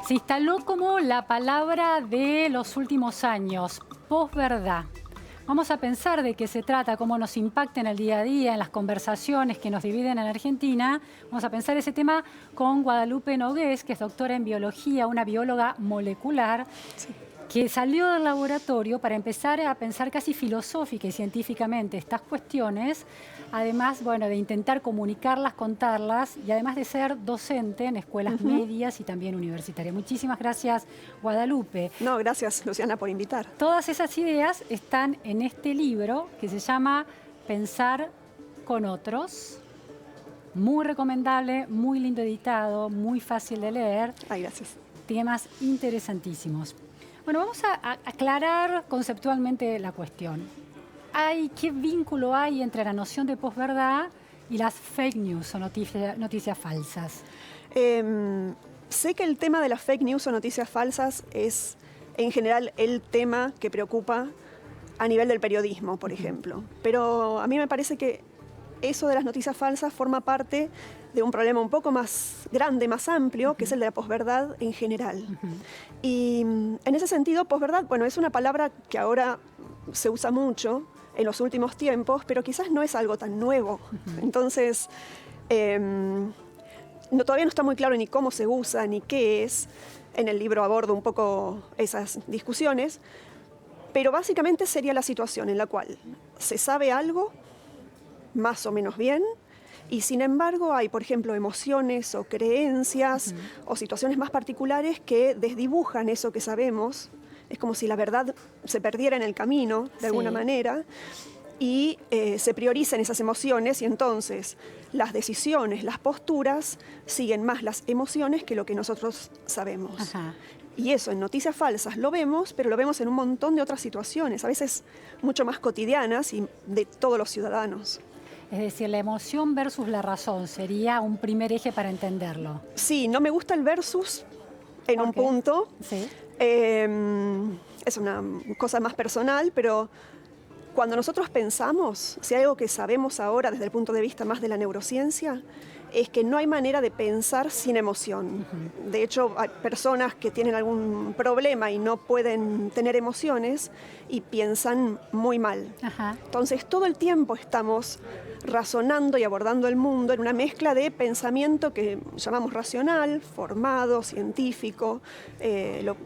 Se instaló como la palabra de los últimos años, posverdad. Vamos a pensar de qué se trata, cómo nos impacta en el día a día, en las conversaciones que nos dividen en Argentina. Vamos a pensar ese tema con Guadalupe Nogués, que es doctora en biología, una bióloga molecular, que salió del laboratorio para empezar a pensar casi filosófica y científicamente estas cuestiones, además, bueno, de intentar comunicarlas, contarlas, y además de ser docente en escuelas medias y también universitarias. Muchísimas gracias, Guadalupe. No, gracias, Luciana, por invitar. Todas esas ideas están en este libro que se llama Pensar con otros. Muy recomendable, muy lindo editado, muy fácil de leer. Ay, gracias. Temas interesantísimos. Bueno, vamos a aclarar conceptualmente la cuestión. ¿Qué vínculo hay entre la noción de posverdad y las fake news o noticias falsas? Sé que el tema de las fake news o noticias falsas es, en general, el tema que preocupa a nivel del periodismo, por ejemplo. Pero a mí me parece que eso de las noticias falsas forma parte de un problema un poco más grande, más amplio, que es el de la posverdad en general. Y en ese sentido, posverdad, bueno, es una palabra que ahora se usa mucho en los últimos tiempos, pero quizás no es algo tan nuevo. Entonces, todavía no está muy claro ni cómo se usa, ni qué es. En el libro abordo un poco esas discusiones, pero básicamente sería la situación en la cual se sabe algo, más o menos bien, y sin embargo hay, por ejemplo, emociones o creencias o situaciones más particulares que desdibujan eso que sabemos. Es como si la verdad se perdiera en el camino, de alguna manera, y se priorizan esas emociones, y entonces las decisiones, las posturas, siguen más las emociones que lo que nosotros sabemos. Y eso en noticias falsas lo vemos, pero lo vemos en un montón de otras situaciones, a veces mucho más cotidianas y de todos los ciudadanos. Es decir, la emoción versus la razón sería un primer eje para entenderlo. Sí, no me gusta el versus en un punto. Sí. Es una cosa más personal, pero cuando nosotros pensamos, si hay algo que sabemos ahora desde el punto de vista más de la neurociencia, es que no hay manera de pensar sin emoción. De hecho, hay personas que tienen algún problema y no pueden tener emociones y piensan muy mal. Entonces, todo el tiempo estamos razonando y abordando el mundo en una mezcla de pensamiento que llamamos racional, formado, científico,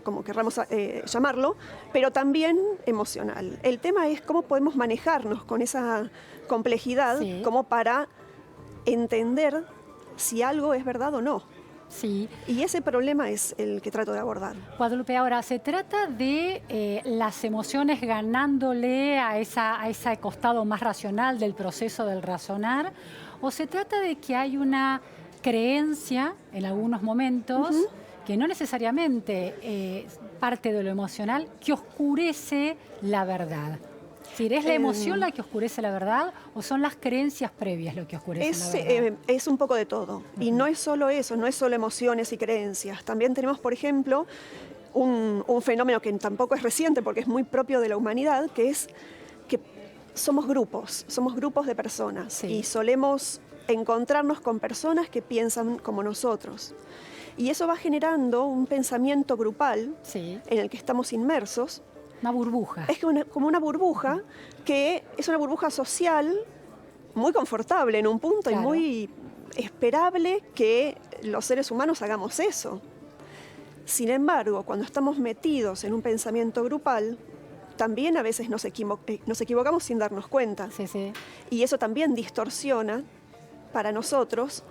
como querramos llamarlo, pero también emocional. El tema es cómo podemos manejarnos con esa complejidad como para entender si algo es verdad o no. Sí. Y ese problema es el que trato de abordar. Guadalupe, ahora, ¿se trata de las emociones ganándole a ese costado más racional del proceso del razonar? ¿O se trata de que hay una creencia en algunos momentos que no necesariamente parte de lo emocional, que oscurece la verdad? ¿Es la emoción la que oscurece la verdad o son las creencias previas lo que oscurecen la verdad? Es un poco de todo. Y no es solo eso, no es solo emociones y creencias. También tenemos, por ejemplo, un fenómeno que tampoco es reciente porque es muy propio de la humanidad, que es que somos grupos de personas y solemos encontrarnos con personas que piensan como nosotros. Y eso va generando un pensamiento grupal en el que estamos inmersos. Una burbuja. Es como una burbuja que es una burbuja social muy confortable en un punto y muy esperable que los seres humanos hagamos eso. Sin embargo, cuando estamos metidos en un pensamiento grupal, también a veces nos equivocamos sin darnos cuenta. Y eso también distorsiona para nosotros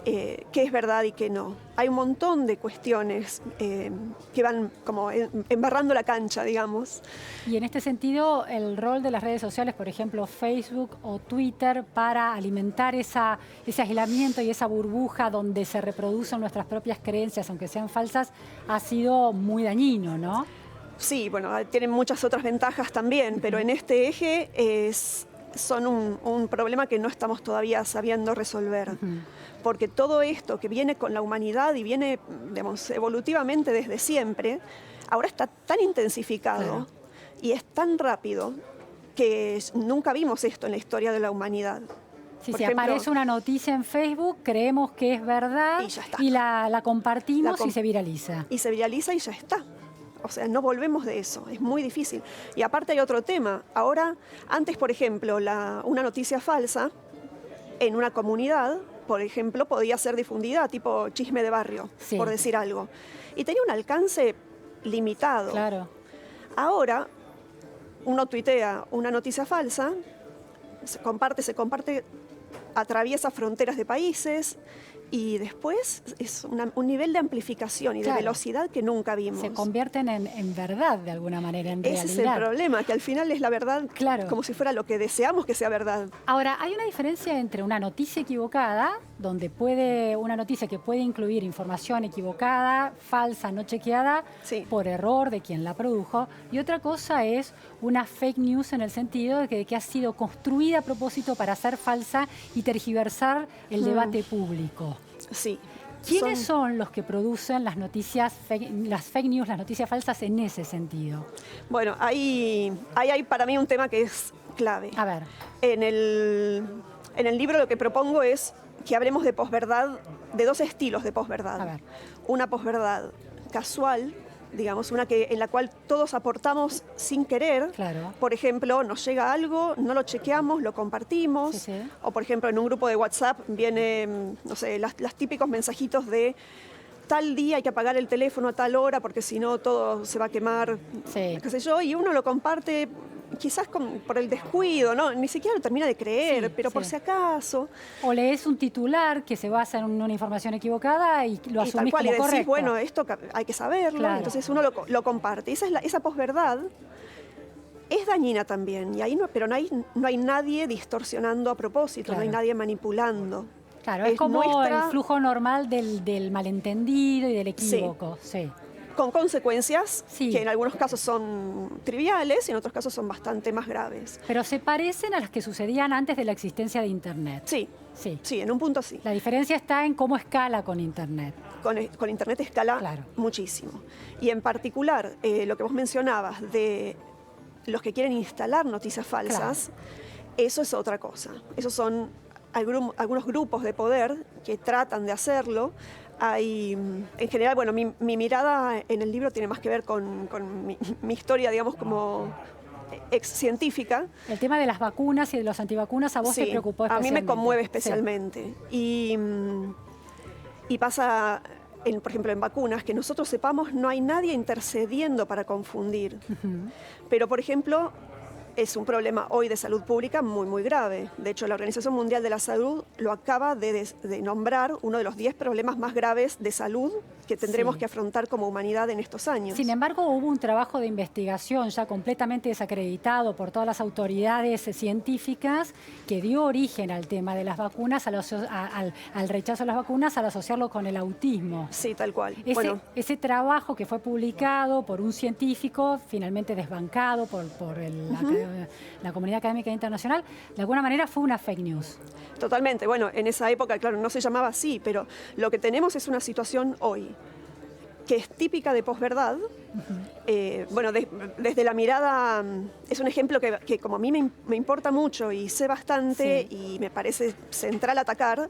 qué es verdad y qué no. Hay un montón de cuestiones que van como embarrando la cancha, digamos. Y en este sentido, el rol de las redes sociales, por ejemplo, Facebook o Twitter, para alimentar ese aislamiento y esa burbuja donde se reproducen nuestras propias creencias, aunque sean falsas, ha sido muy dañino, ¿no? Sí, bueno, tienen muchas otras ventajas también, pero en este eje son un problema que no estamos todavía sabiendo resolver. Porque todo esto que viene con la humanidad y viene, digamos, evolutivamente desde siempre, ahora está tan intensificado y es tan rápido que nunca vimos esto en la historia de la humanidad. Sí, Por si ejemplo, aparece una noticia en Facebook, creemos que es verdad Y ya está. y la compartimos La y se viraliza. y se viraliza y ya está. O sea, no volvemos de eso, es muy difícil. Y aparte hay otro tema. Ahora, antes, por ejemplo, una noticia falsa en una comunidad, por ejemplo, podía ser difundida tipo chisme de barrio, Sí. por decir algo. Y tenía un alcance limitado. Claro. Ahora, uno tuitea una noticia falsa, se comparte, atraviesa fronteras de países y después es un nivel de amplificación y Claro. de velocidad que nunca vimos. Se convierten en verdad de alguna manera, en Ese es realidad. el problema, que al final es la verdad Claro. como si fuera lo que deseamos que sea verdad. Ahora, hay una diferencia entre una noticia equivocada, donde una noticia que puede incluir información equivocada, falsa, no chequeada, Sí. por error de quien la produjo, y otra cosa es una fake news en el sentido de que ha sido construida a propósito para ser falsa y tergiversar el debate público. Sí. ¿Quiénes son los que producen las noticias, las fake news, las noticias falsas en ese sentido? Bueno, ahí hay para mí un tema que es clave. A ver, En el libro lo que propongo es que hablemos de posverdad, de dos estilos de A posverdad. ver. Una posverdad casual, digamos, en la cual todos aportamos sin querer. Claro. Por ejemplo, nos llega algo, no lo chequeamos, lo compartimos. Sí, sí. O por ejemplo, en un grupo de WhatsApp viene, no sé, las típicos mensajitos de tal día hay que apagar el teléfono a tal hora porque si no todo se va a quemar, Sí. qué sé yo, y uno lo comparte quizás por el descuido, ¿no? Ni siquiera lo termina de creer, Sí, pero sí. por si acaso. O lees un titular que se basa en una información equivocada y lo Y asumís tal cual, y como decís, correcto. bueno, esto hay que saberlo, Claro. entonces uno lo comparte. Esa posverdad es dañina también, y ahí pero no hay nadie distorsionando a propósito, no hay Claro. nadie manipulando. Claro, es como nuestra- el flujo normal del malentendido y del equívoco. Sí. Con consecuencias Sí. que en algunos casos son triviales y en otros casos son bastante más graves. Pero se parecen a las que sucedían antes de la existencia de Internet. Sí, Sí. sí, en un punto sí. La diferencia está en cómo escala con Internet. Con Internet escala Claro. muchísimo. Y en particular, lo que vos mencionabas de los que quieren instalar noticias falsas, eso es otra cosa. Esos son algunos grupos de poder que tratan de hacerlo. En general, bueno, mi mirada en el libro tiene más que ver con mi historia, digamos, como ex científica. El tema de las vacunas y de los antivacunas a vos te preocupó a mí especialmente. me conmueve Sí. especialmente. Y pasa, por ejemplo, en vacunas, que nosotros sepamos, no hay nadie intercediendo para confundir. Pero, por ejemplo, es un problema hoy de salud pública muy, muy grave. De hecho, la Organización Mundial de la Salud lo acaba de nombrar uno de los 10 problemas más graves de salud que tendremos Sí. que afrontar como humanidad en estos años. Sin embargo, hubo un trabajo de investigación ya completamente desacreditado por todas las autoridades científicas que dio origen al tema de las vacunas, al rechazo a las vacunas, al asociarlo con el autismo. Sí, tal cual. Ese trabajo que fue publicado por un científico, finalmente desbancado por la comunidad académica internacional, de alguna manera fue una fake news. Totalmente. Bueno, en esa época, claro, no se llamaba así, pero lo que tenemos es una situación hoy que es típica de posverdad. Bueno, desde la mirada, es un ejemplo que como a mí me importa mucho y sé bastante y me parece central atacar,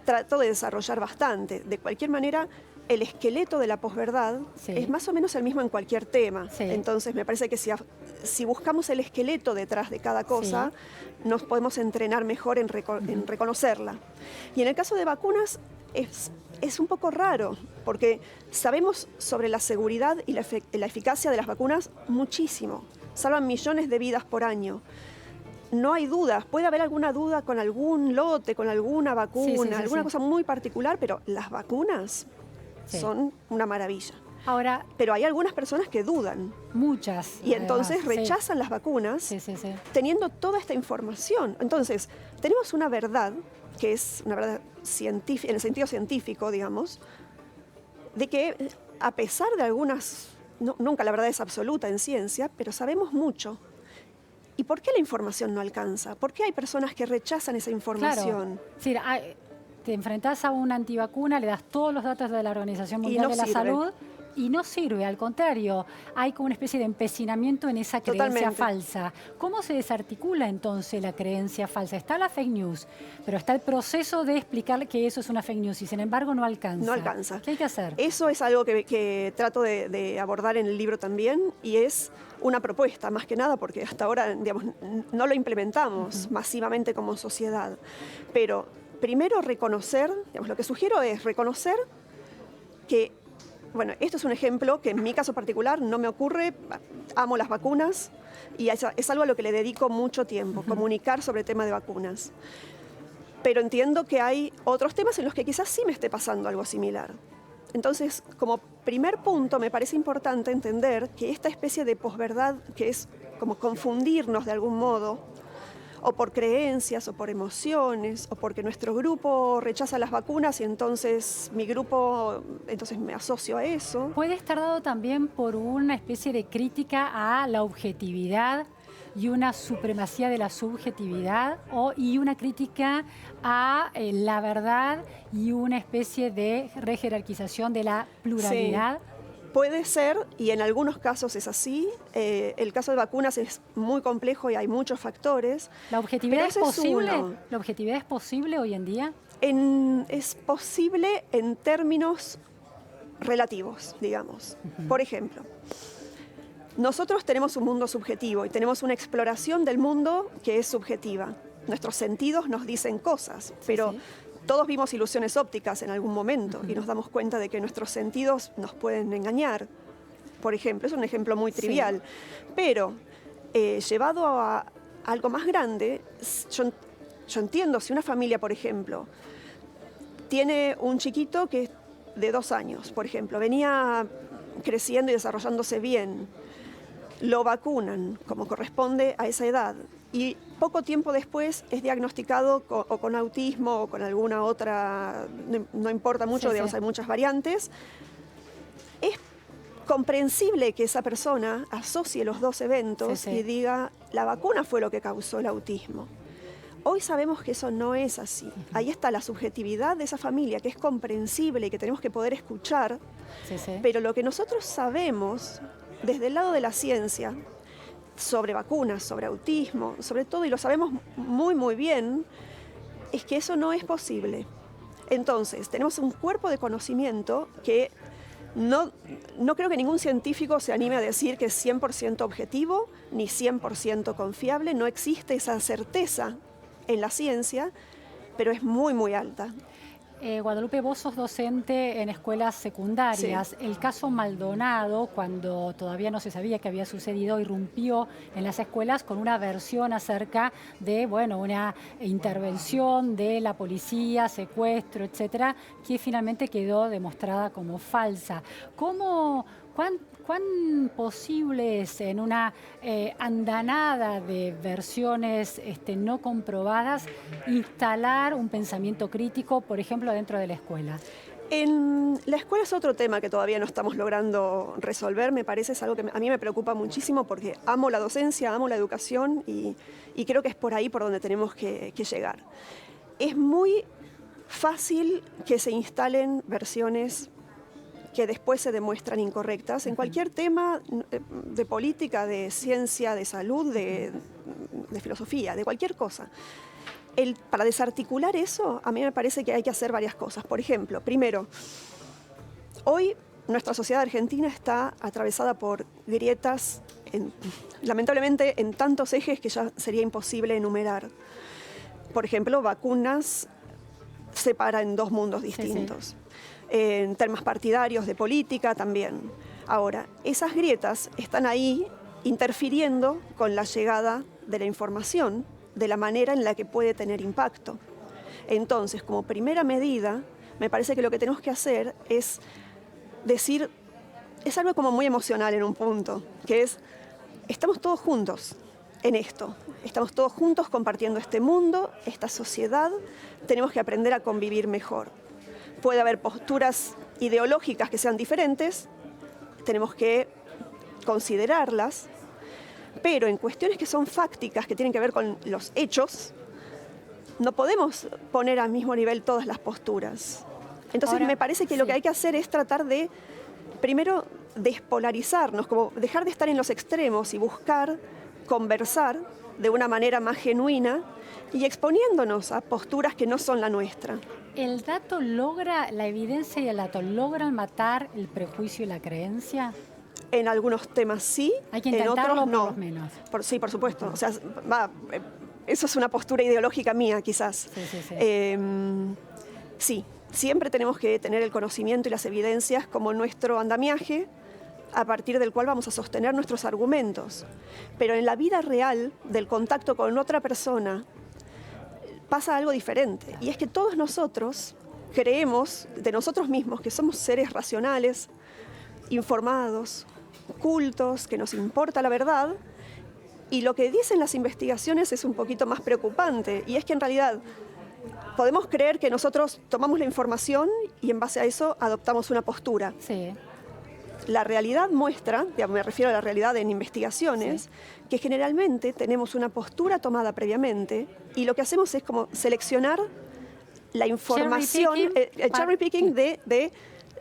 trato de desarrollar bastante. De cualquier manera, el esqueleto de la posverdad es más o menos el mismo en cualquier tema. Sí. Entonces, me parece que si buscamos el esqueleto detrás de cada cosa, nos podemos entrenar mejor en reconocerla. Y en el caso de vacunas, es un poco raro, porque sabemos sobre la seguridad y la eficacia de las vacunas muchísimo. Salvan millones de vidas por año. No hay dudas, puede haber alguna duda con algún lote, con alguna vacuna, alguna cosa muy particular, pero las vacunas son una maravilla. Ahora, pero hay algunas personas que dudan. Muchas. Y entonces rechazan las vacunas teniendo toda esta información. Entonces, tenemos una verdad, que es una verdad científica, en el sentido científico, digamos, de que a pesar de algunas, nunca la verdad es absoluta en ciencia, pero sabemos mucho. ¿Y por qué la información no alcanza? ¿Por qué hay personas que rechazan esa información? Claro. Sí, te enfrentás a una antivacuna, le das todos los datos de la Organización Mundial de la Salud Y no sirve, al contrario, hay como una especie de empecinamiento en esa creencia Totalmente. falsa. ¿Cómo se desarticula entonces la creencia falsa? Está la fake news, pero está el proceso de explicar que eso es una fake news y sin embargo no alcanza. No alcanza. ¿Qué hay que hacer? Eso es algo que trato de abordar en el libro también, y es una propuesta, más que nada, porque hasta ahora, digamos, no lo implementamos masivamente como sociedad. Pero primero reconocer, digamos, lo que sugiero es reconocer que, bueno, esto es un ejemplo que en mi caso particular no me ocurre, amo las vacunas y es algo a lo que le dedico mucho tiempo, comunicar sobre el tema de vacunas. Pero entiendo que hay otros temas en los que quizás sí me esté pasando algo similar. Entonces, como primer punto, me parece importante entender que esta especie de posverdad, que es como confundirnos de algún modo, o por creencias, o por emociones, o porque nuestro grupo rechaza las vacunas y entonces mi grupo, entonces me asocio a eso. Puede estar dado también por una especie de crítica a la objetividad y una supremacía de la subjetividad y una crítica a la verdad y una especie de rejerarquización de la pluralidad. Sí. Puede ser, y en algunos casos es así. El caso de vacunas es muy complejo y hay muchos factores. ¿La objetividad es pero ese posible? uno. ¿La objetividad es posible hoy en día? Es posible en términos relativos, digamos. Por ejemplo, nosotros tenemos un mundo subjetivo y tenemos una exploración del mundo que es subjetiva. Nuestros sentidos nos dicen cosas, pero sí. Todos vimos ilusiones ópticas en algún momento y nos damos cuenta de que nuestros sentidos nos pueden engañar. Por ejemplo, es un ejemplo muy trivial. Sí. Pero llevado a algo más grande, yo entiendo si una familia, por ejemplo, tiene un chiquito que es de 2 años, por ejemplo, venía creciendo y desarrollándose bien, lo vacunan como corresponde a esa edad y poco tiempo después es diagnosticado con autismo o con alguna otra, no importa mucho, sí, digamos, sí. Hay muchas variantes. Es comprensible que esa persona asocie los dos eventos, sí, sí. Y diga, la vacuna fue lo que causó el autismo. Hoy sabemos que eso no es así. Ahí está la subjetividad de esa familia, que es comprensible y que tenemos que poder escuchar, sí, sí. Pero lo que nosotros sabemos desde el lado de la ciencia, sobre vacunas, sobre autismo, sobre todo, y lo sabemos muy, muy bien, es que eso no es posible. Entonces, tenemos un cuerpo de conocimiento que no creo que ningún científico se anime a decir que es 100% objetivo, ni 100% confiable. No existe esa certeza en la ciencia, pero es muy, muy alta. Guadalupe, vos sos docente en escuelas secundarias. Sí. El caso Maldonado, cuando todavía no se sabía qué había sucedido, irrumpió en las escuelas con una versión acerca de, bueno, una intervención de la policía, secuestro, etcétera, que finalmente quedó demostrada como falsa. ¿Cuán posible es en una andanada de versiones no comprobadas instalar un pensamiento crítico, por ejemplo, dentro de la escuela? En la escuela es otro tema que todavía no estamos logrando resolver, me parece, es algo que a mí me preocupa muchísimo porque amo la docencia, amo la educación y creo que es por ahí por donde tenemos que llegar. Es muy fácil que se instalen versiones que después se demuestran incorrectas en cualquier tema de política, de ciencia, de salud, de filosofía, de cualquier cosa. Para desarticular eso, a mí me parece que hay que hacer varias cosas. Por ejemplo, primero, hoy nuestra sociedad argentina está atravesada por grietas, lamentablemente, en tantos ejes que ya sería imposible enumerar. Por ejemplo, vacunas separa en 2 mundos distintos. Sí, sí. En temas partidarios, de política también. Ahora, esas grietas están ahí interfiriendo con la llegada de la información de la manera en la que puede tener impacto. Entonces, como primera medida, me parece que lo que tenemos que hacer es decir, es algo como muy emocional en un punto, que es, estamos todos juntos en esto, estamos todos juntos compartiendo este mundo, esta sociedad, tenemos que aprender a convivir mejor. Puede haber posturas ideológicas que sean diferentes, tenemos que considerarlas, pero en cuestiones que son fácticas, que tienen que ver con los hechos, no podemos poner al mismo nivel todas las posturas. Entonces me parece que lo que hay que hacer es tratar de primero, despolarizarnos, como dejar de estar en los extremos y buscar conversar de una manera más genuina y exponiéndonos a posturas que no son la nuestra. ¿El dato logra, la evidencia y el dato logran matar el prejuicio y la creencia? En algunos temas sí, Hay que en intentarlo otros no. por lo menos. Sí, por supuesto. O sea, eso es una postura ideológica mía, quizás. Sí, sí, sí. Sí, siempre tenemos que tener el conocimiento y las evidencias como nuestro andamiaje a partir del cual vamos a sostener nuestros argumentos. Pero en la vida real, del contacto con otra persona, pasa algo diferente. Y es que todos nosotros creemos de nosotros mismos que somos seres racionales, informados, cultos, que nos importa la verdad. Y lo que dicen las investigaciones es un poquito más preocupante. Y es que en realidad podemos creer que nosotros tomamos la información y en base a eso adoptamos una postura. Sí. La realidad muestra, me refiero a la realidad en investigaciones, sí, que generalmente tenemos una postura tomada previamente y lo que hacemos es como seleccionar la información, el cherry picking de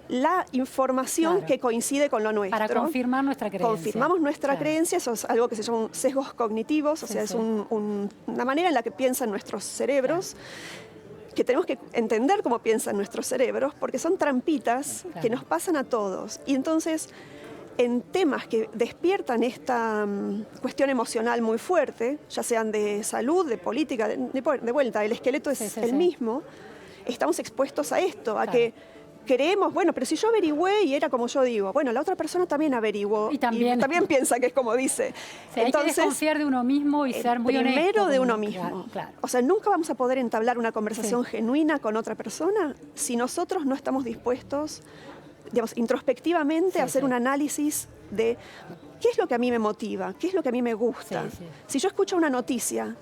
la información, claro, que coincide con lo nuestro. Para confirmar nuestra creencia. Confirmamos nuestra, claro, creencia, eso es algo que se llaman sesgos cognitivos, o sea, sí, es una manera en la que piensan nuestros cerebros, claro, que tenemos que entender cómo piensan nuestros cerebros, porque son trampitas, claro, que nos pasan a todos. Y entonces, en temas que despiertan esta cuestión emocional muy fuerte, ya sean de salud, de política, de vuelta, el esqueleto es el mismo, estamos expuestos a esto, a, claro, que creemos, bueno, pero si yo averigüé y era como yo digo, bueno, la otra persona también averiguó y también piensa que es como dice. Sí, entonces, hay que desconfiar de uno mismo y ser muy honesto. Primero de uno mismo. Claro, claro. O sea, nunca vamos a poder entablar una conversación, sí, genuina con otra persona si nosotros no estamos dispuestos, digamos, introspectivamente, sí, a hacer, sí, un análisis de qué es lo que a mí me motiva, qué es lo que a mí me gusta. Sí, sí. Si yo escucho una noticia,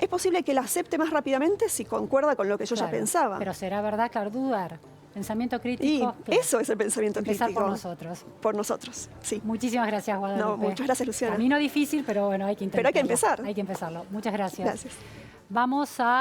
es posible que la acepte más rápidamente si concuerda con lo que yo, claro, ya pensaba. Pero será verdad, claro, dudar. Pensamiento crítico. Y claro, eso es el pensamiento empezar crítico. Por nosotros. Por nosotros, sí. Muchísimas gracias, Guadalupe. No, muchas gracias, Luciana. Camino difícil, pero bueno, hay que intentarlo. Pero hay que empezar. Hay que empezarlo. Muchas gracias. Gracias. Vamos a